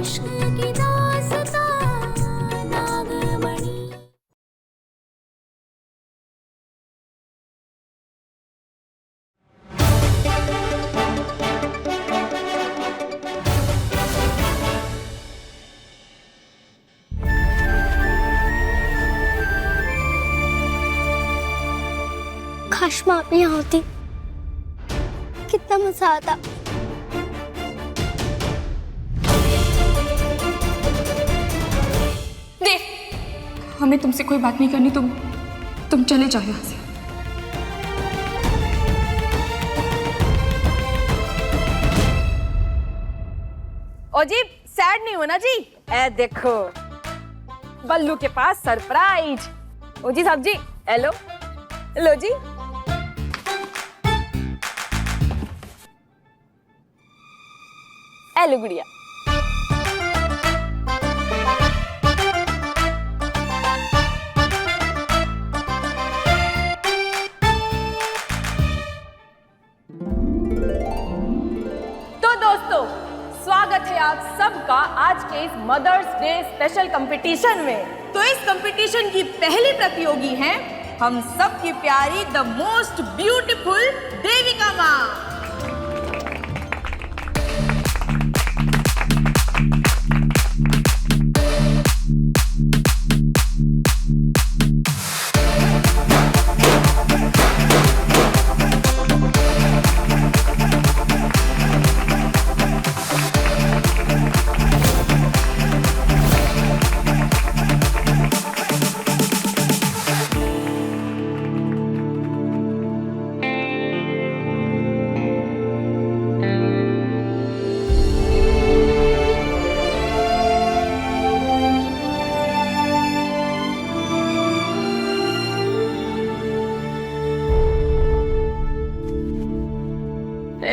इश्क की दास्तां नागमणि। काश माँ भी यहाँ होती, कितना मजा आता। देख, हमें तुमसे कोई बात नहीं करनी, तुम चले जाओ यहाँ से। ओ जी, सैड नहीं होना जी। ए देखो, बल्लू के पास सरप्राइज। ओ जी साहब जी, हेलो, लो जी। हेलो गुड़िया। तो दोस्तों, स्वागत है आप सबका आज के इस मदर्स डे स्पेशल कंपटीशन में। तो इस कंपटीशन की पहली प्रतियोगी हैं हम सब की प्यारी द मोस्ट ब्यूटीफुल देविका माँ।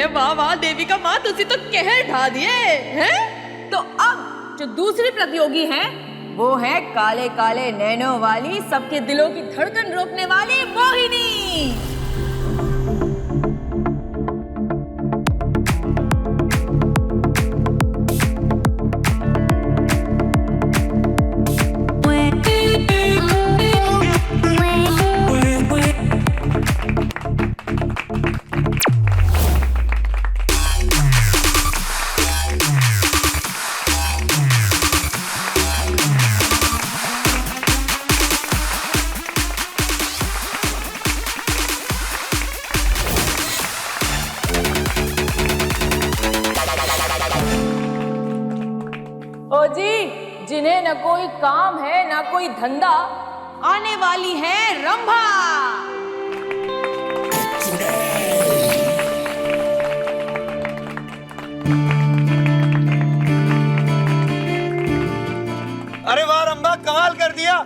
वाह वाह देविका माँ, तुसी तो कहर ढा दिए हैं। तो अब जो दूसरी प्रतियोगी है वो है काले काले नैनों वाली, सबके दिलों की धड़कन रोकने वाली मोहिनी। ओ जी, जिन्हें न कोई काम है न कोई धंधा, आने वाली है रंभा। अरे वाह रंभा, कमाल कर दिया।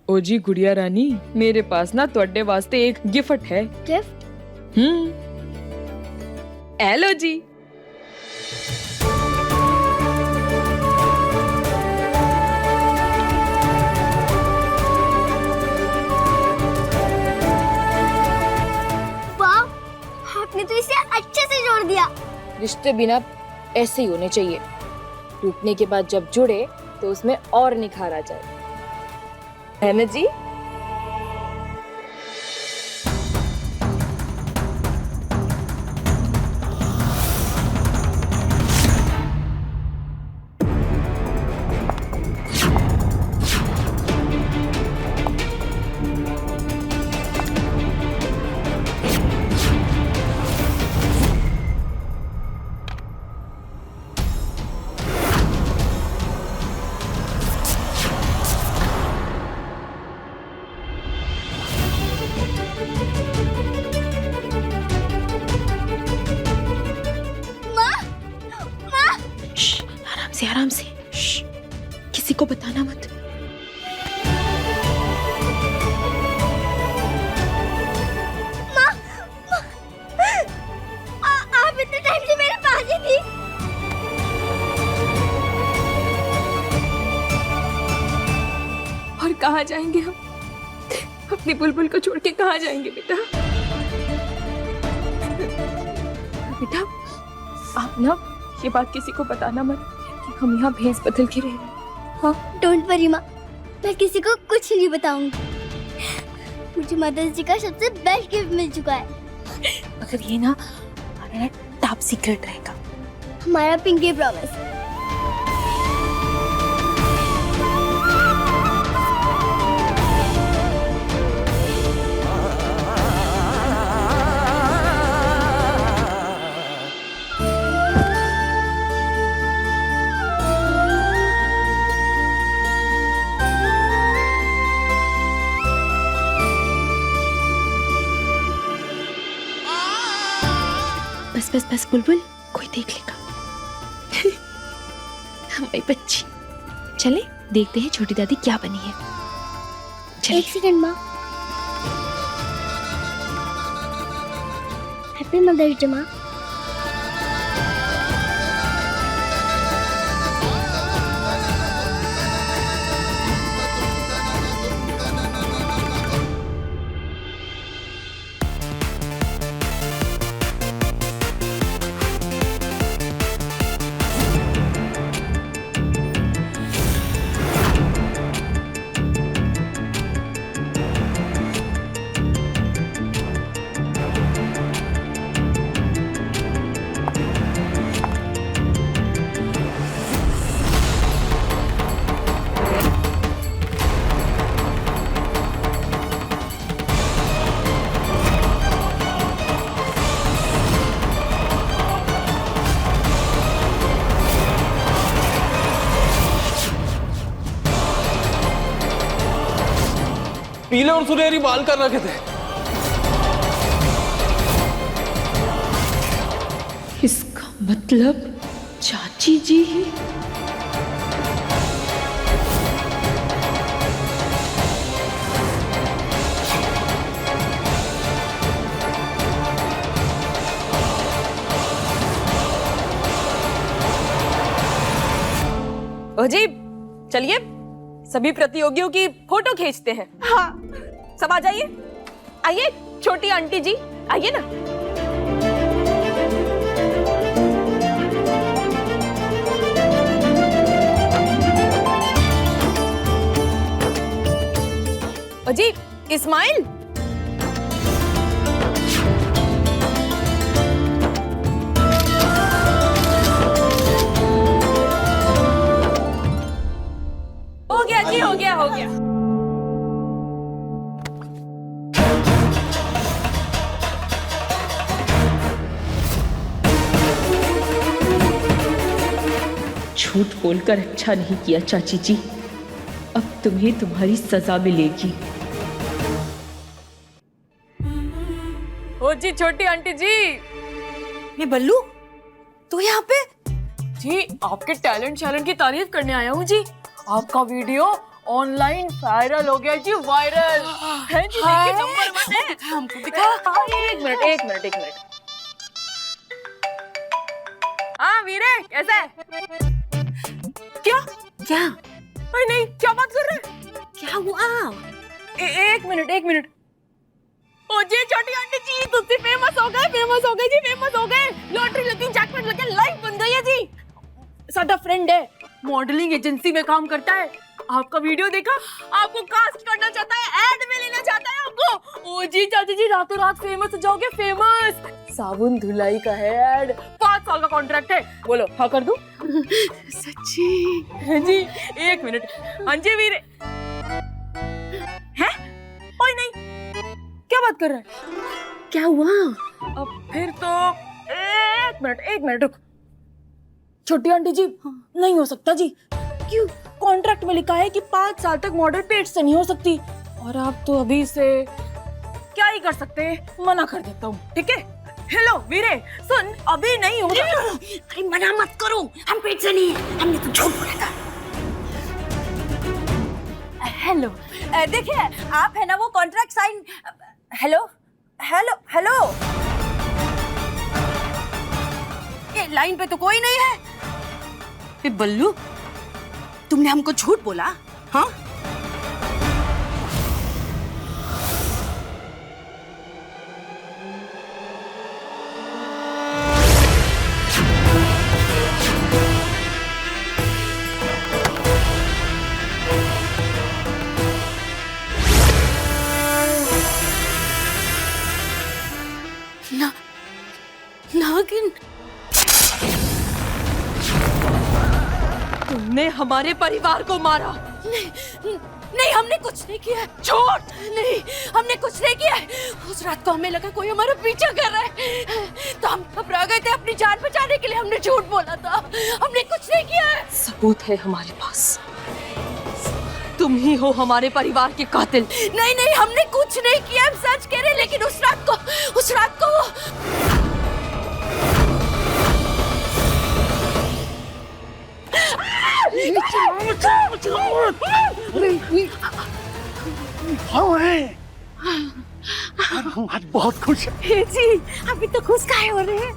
ओ जी गुड़िया रानी, मेरे पास ना तुहाडे वास्ते एक गिफ्ट है। गिफ्ट? हेलो जी। वाह, आपने तो इसे अच्छे से जोड़ दिया। रिश्ते बिना ऐसे ही होने चाहिए, टूटने के बाद जब जुड़े तो उसमें और निखार आ जाए, है ना जी। आराम से। श्श, किसी को बताना मत। आप इतने टाइम से मेरे पास ही थी। और कहाँ जाएंगे हम? अपनी बुलबुल को छोड़ के कहाँ जाएंगे बेटा? बेटा आप ना ये बात किसी को बताना मत कि हम यहाँ भैंस बदल के रह रहे हैं। हाँ डोंट वरी माँ, मैं किसी को कुछ नहीं बताऊंगी। मुझे मदर्स डे का सबसे बेस्ट गिफ्ट मिल चुका है। मगर ये ना हमारा टॉप सीक्रेट रहेगा। हमारा पिंकी प्रॉमिस। बस बस बस बुलबुल, कोई देख लेगा। हमारी बच्ची। चले देखते हैं छोटी दादी क्या बनी है। चलिए। एक सेकंड माँ। हैप्पी मदर्स डे माँ। पीले और सुनहरी बाल कर रखे थे। इसका मतलब चाची जी ही। ओ जी चलिए सभी प्रतियोगियों की फोटो खींचते हैं। हाँ सब आ जाइए। आइए छोटी आंटी जी आइए ना। ओ जी इस्माइल। हो गया जी हो गया हो गया। झूठ बोलकर अच्छा नहीं किया चाची जी, अब तुम्हें तुम्हारी सजा मिलेगी। ओ जी छोटी आंटी जी। ये बल्लू तू यहाँ पे? जी आपके टैलेंट की तारीफ करने आया हूँ जी। आपका वीडियो ऑनलाइन वायरल हो गया जी, वायरल है जी। देखिए नंबर 1 है। हमको दिखा। एक मिनट। हाँ वीरे कैसा है? क्या नहीं क्या बात कर रहे हैं? क्या हुआ? एक मिनट। ओ जी छोटी आंटी जी तुझसे फेमस हो गए जी, फेमस हो गए। लॉटरी लगी, जैकपॉट लगे, लाइफ बन गई है जी। साਡਾ फ्रेंड है, मॉडलिंग एजेंसी में काम करता है। आपका वीडियो देखा, आपको कास्ट करना चाहता है, ऐड में लेना चाहता है आपको। ओ जी चाची जी रातों रात फेमस हो जाओगे, फेमस। साबुन धुलाई का है ऐड, 5 साल का कॉन्ट्रैक्ट है। बोलो हाँ कर दूं? सच्ची जी। एक मिनट। हाँ जी वीरे है? ओए नहीं क्या बात कर रहा है? क्या हुआ? अब फिर तो एक मिनट रुक। छोटी आंटी जी नहीं हो सकता जी। क्यों? कॉन्ट्रैक्ट में लिखा है कि 5 साल तक मॉडल पेट से नहीं हो सकती, और आप तो अभी से क्या ही कर सकते हैं, मना कर देता हूँ। ठीक है हेलो वीरे, सुन अभी नहीं होगा। अरे मना मत करो, हम पेट से नहीं है, हमने तो झूठ बोला था। हेलो देखिए, आप है ना वो contract sign. Hello hello hello, ये लाइन पे तो कोई नहीं है। ए बल्लू, तुमने हमको झूठ बोला? हाँ, नागिन, तुमने हमारे परिवार को मारा। नहीं हमने कुछ नहीं किया। झूठ, नहीं हमने कुछ नहीं किया। उस रात को हमें लगा कोई हमारा पीछा कर रहा है, तो हम घबरा गए थे, अपनी जान बचाने के लिए हमने झूठ बोला था। हमने कुछ नहीं किया है। सबूत है हमारे पास, तुम ही हो हमारे परिवार के कातिल। नहीं नहीं हमने कुछ नहीं किया, हम सच कह रहे हैं। लेकिन उस रात को हम आज बहुत खुश हैं। जी, अभी तो खुश काहे हो रहे हैं?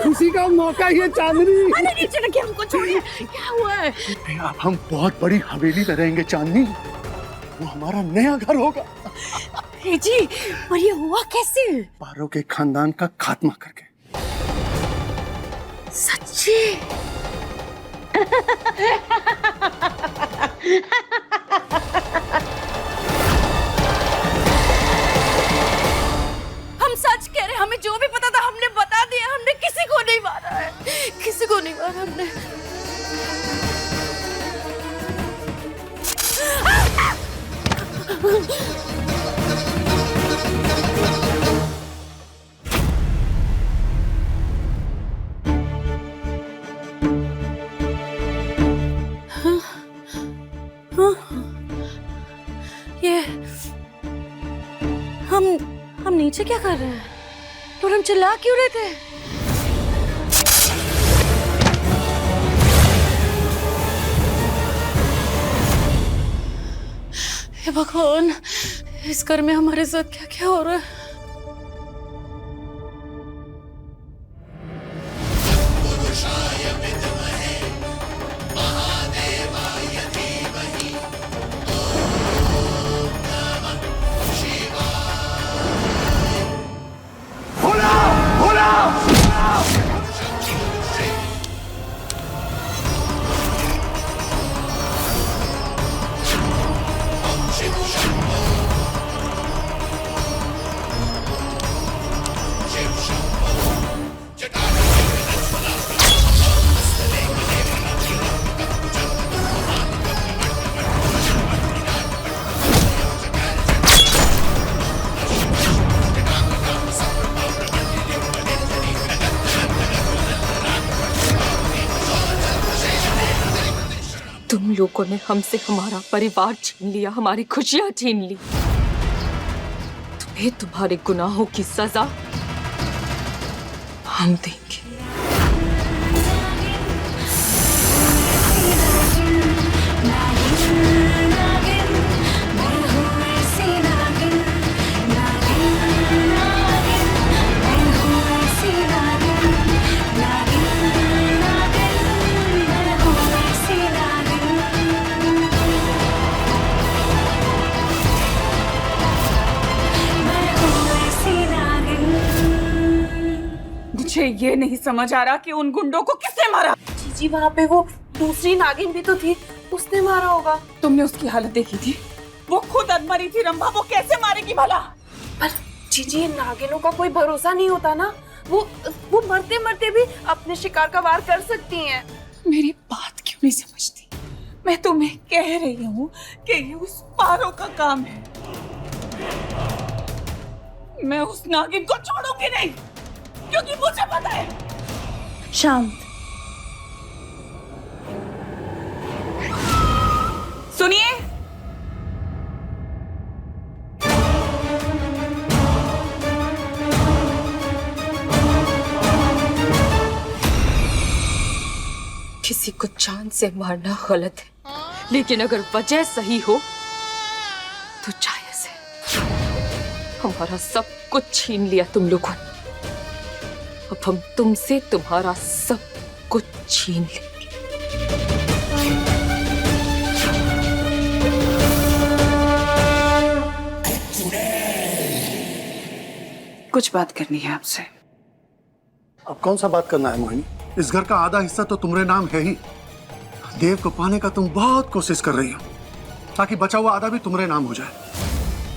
खुशी का मौका ही है चांदनी। अरे नीचे रखिए, हमको छोड़िए। क्या हुआ है? अब हम बहुत बड़ी हवेली में रहेंगे चांदनी, वो हमारा नया घर होगा। जी, और ये हुआ कैसे? पारो के खानदान का खात्मा करके। सच्ची? हम सच कह रहे, हमें जो भी पता था हमने बता दिया। हमने किसी को नहीं मारा है, किसी को नहीं मारा हमने। ये हम नीचे क्या कर रहे हैं? और हम चिल्ला क्यों रहे थे? हे भगवान, इस घर में हमारे साथ क्या क्या हो रहा है? तुम लोगों ने हमसे हमारा परिवार छीन लिया, हमारी खुशियां छीन ली। तुम्हें तुम्हारे गुनाहों की सजा हम देंगे। मुझे ये नहीं समझ आ रहा कि उन गुंडों को किसने मारा। जी, वहाँ पे वो दूसरी नागिन भी तो थी, उसने मारा होगा। तुमने उसकी हालत देखी थी? वो खुद अधमरी थी रंभा, वो कैसे मारेगी भला? पर जीजी, नागिनों का कोई भरोसा नहीं होता ना। वो मरते मरते भी अपने शिकार का वार कर सकती हैं। मेरी बात क्यों नहीं समझती? मैं तुम्हें कह रही हूँ कि ये उस पारो का काम है। मैं उस नागिन को छोड़ूंगी नहीं, क्योंकि मुझे पता है। शांत, सुनिए, किसी को जान से मारना गलत है, लेकिन अगर वजह सही हो तो जायज है। हमारा सब कुछ छीन लिया तुम लोगों ने, अब हम तुमसे तुम्हारा सब कुछ छीन लेंगे। कुछ बात करनी है आपसे। अब कौन सा बात करना है मोहिनी? इस घर का आधा हिस्सा तो तुम्हारे नाम है ही। देव को पाने का तुम बहुत कोशिश कर रही हो ताकि बचा हुआ आधा भी तुम्हारे नाम हो जाए।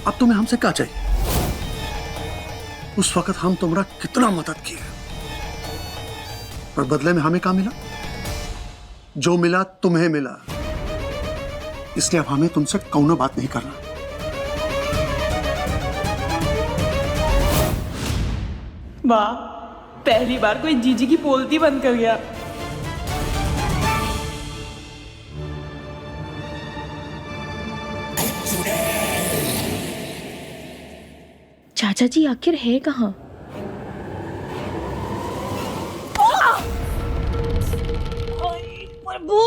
अब तुम्हें हमसे क्या चाहिए? उस वक्त हम तुम्हारा कितना मदद किए और बदले में हमें क्या मिला? जो मिला तुम्हें मिला। इसलिए अब हमें तुमसे कौनो बात नहीं करना। वाह, पहली बार कोई जीजी की बोलती बंद कर गया। चाचा जी आखिर है कहाँ? प्रभु,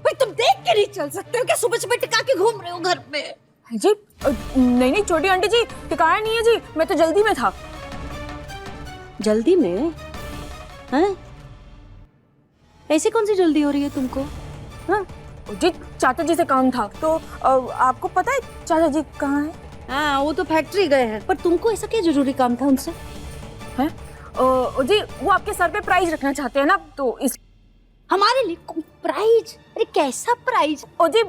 भाई तुम देख के नहीं चल सकते हो क्या? सुबह सुबह टिका के घूम रहे हो घर में। जी नहीं नहीं छोटी आंटी जी, टिकाया नहीं है जी, मैं तो जल्दी में था। जल्दी में? हैं? ऐसी कौन सी जल्दी हो रही है तुमको? हाँ? जी चाचा जी से काम था, तो आपको पता है चाचा जी कहाँ हैं? हाँ, वो तो फैक्ट्री गए हैं, पर तुमको ऐसा क्या जरूरी काम था उनसे? हैं? जी वो आपके सर पे प्राइज रखना चाहते हैं ना, तो इस हमारे लिए प्राइज? अरे कैसा प्राइज? ओ जी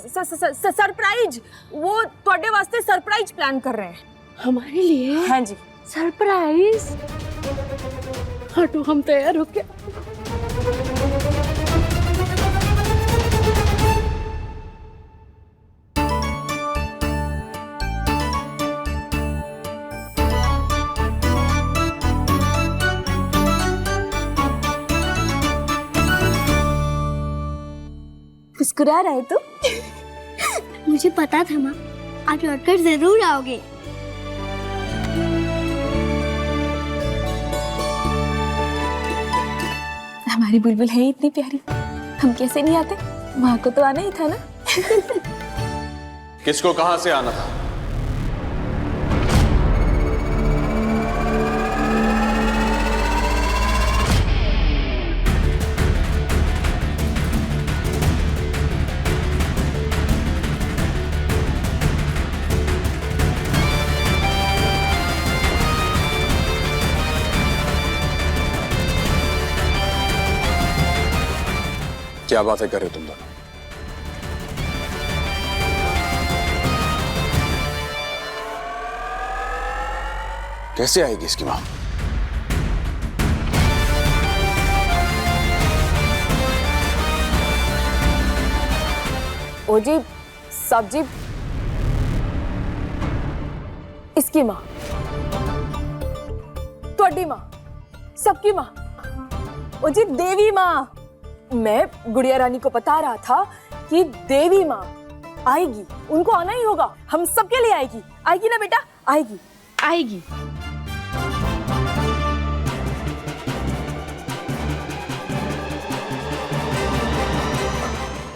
सरप्राइज, वो ਤੁਹਾਡੇ वास्ते सरप्राइज प्लान कर रहे हैं। हमारे लिए? हाँ जी। सरप्राइज? हटो, हम तैयार हो क्या? मुस्कुरा रहे तो? मुझे पता था माँ, आज लौटकर जरूर आओगे। हमारी बुलबुल है इतनी प्यारी, हम कैसे नहीं आते? माँ को तो आना ही था ना। किसको कहां से आना था? क्या बातें कर रहे हो तुम दोनों? कैसे आएगी इसकी मां? ओ जी सब्जी, इसकी माँ, ਤੁਹਾਡੀ माँ, सबकी माँ, ओ जी देवी माँ। मैं गुड़िया रानी को बता रहा था कि देवी माँ आएगी, उनको आना ही होगा, हम सबके लिए आएगी। आएगी ना बेटा? आएगी आएगी।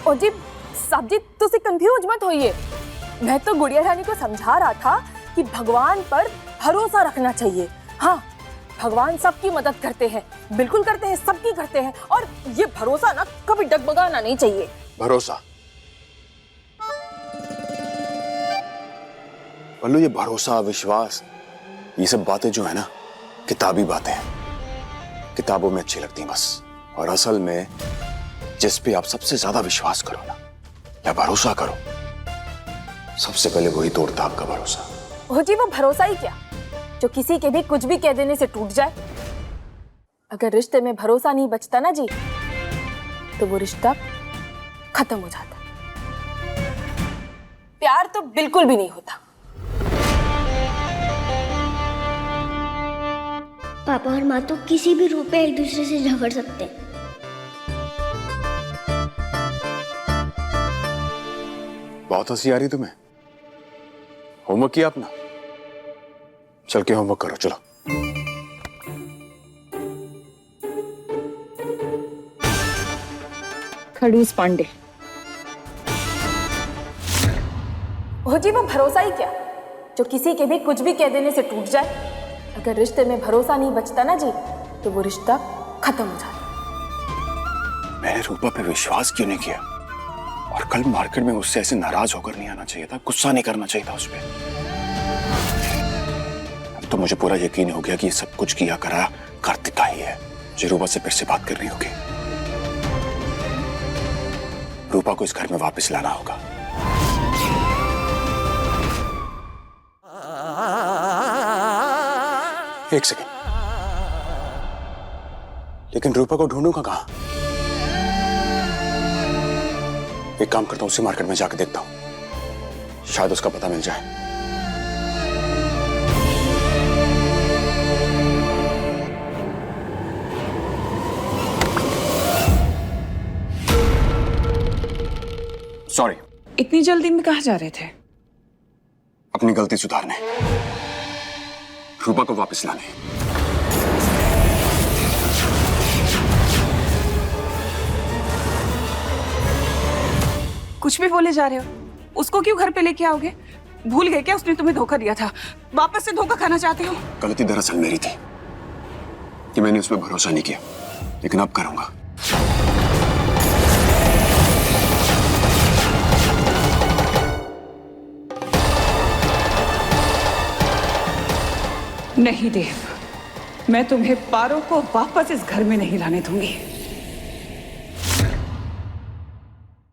ओ जी साहब जी, तुसी कंफ्यूज मत होइए। मैं तो गुड़िया रानी को समझा रहा था कि भगवान पर भरोसा रखना चाहिए। हाँ, भगवान सबकी मदद करते हैं, बिल्कुल करते हैं, सबकी करते हैं, और ये भरोसा ना कभी डगमगाना नहीं चाहिए। भरोसा? बल्लू, ये भरोसा, विश्वास, ये सब बातें जो है ना, किताबी बातें हैं, किताबों में अच्छी लगती हैं बस। और असल में जिस पे आप सबसे ज्यादा विश्वास करो ना, या भरोसा करो, सबसे पहले वही तोड़ता आपका भरोसा। हो जी, वो भरोसा ही क्या जो किसी के भी कुछ भी कह देने से टूट जाए। अगर रिश्ते में भरोसा नहीं बचता ना जी, तो वो रिश्ता खत्म हो जाता। प्यार तो बिल्कुल भी नहीं होता। पापा और माँ तो किसी भी रूप में एक दूसरे से झगड़ सकते हैं। बहुत हंसी आ रही तुम्हें। होमवर्क किया अपना? चल के होमवर्क करो, चलो। खड़ूस पांडे। हो जी, वो भरोसा ही क्या जो किसी के भी कुछ भी कह देने से टूट जाए। अगर रिश्ते में भरोसा नहीं बचता ना जी, तो वो रिश्ता खत्म हो जाता। मैंने रूपा पे विश्वास क्यों नहीं किया? और कल मार्केट में उससे ऐसे नाराज होकर नहीं आना चाहिए था, गुस्सा नहीं करना चाहिए था उस पर। अब तो मुझे पूरा यकीन हो गया कि ये सब कुछ किया करा कार्तिक का ही है। मुझे रूपा से फिर से बात करनी होगी। रूपा को इस घर में वापस लाना होगा। एक सेकेंड, लेकिन रूपा को ढूंढूंगा कहां? एक काम करता हूं, उसी मार्केट में जाकर देखता हूं, शायद उसका पता मिल जाए। सॉरी। इतनी जल्दी में कहाँ जा रहे थे? अपनी गलती सुधारने, रूपा को वापस लाने। कुछ भी बोले जा रहे हो। उसको क्यों घर पे लेके आओगे? भूल गए क्या उसने तुम्हें धोखा दिया था? वापस से धोखा खाना चाहते हो? गलती दरअसल मेरी थी कि मैंने उस पर भरोसा नहीं किया, लेकिन अब करूंगा। नहीं देव, मैं तुम्हें पारो को वापस इस घर में नहीं लाने दूंगी।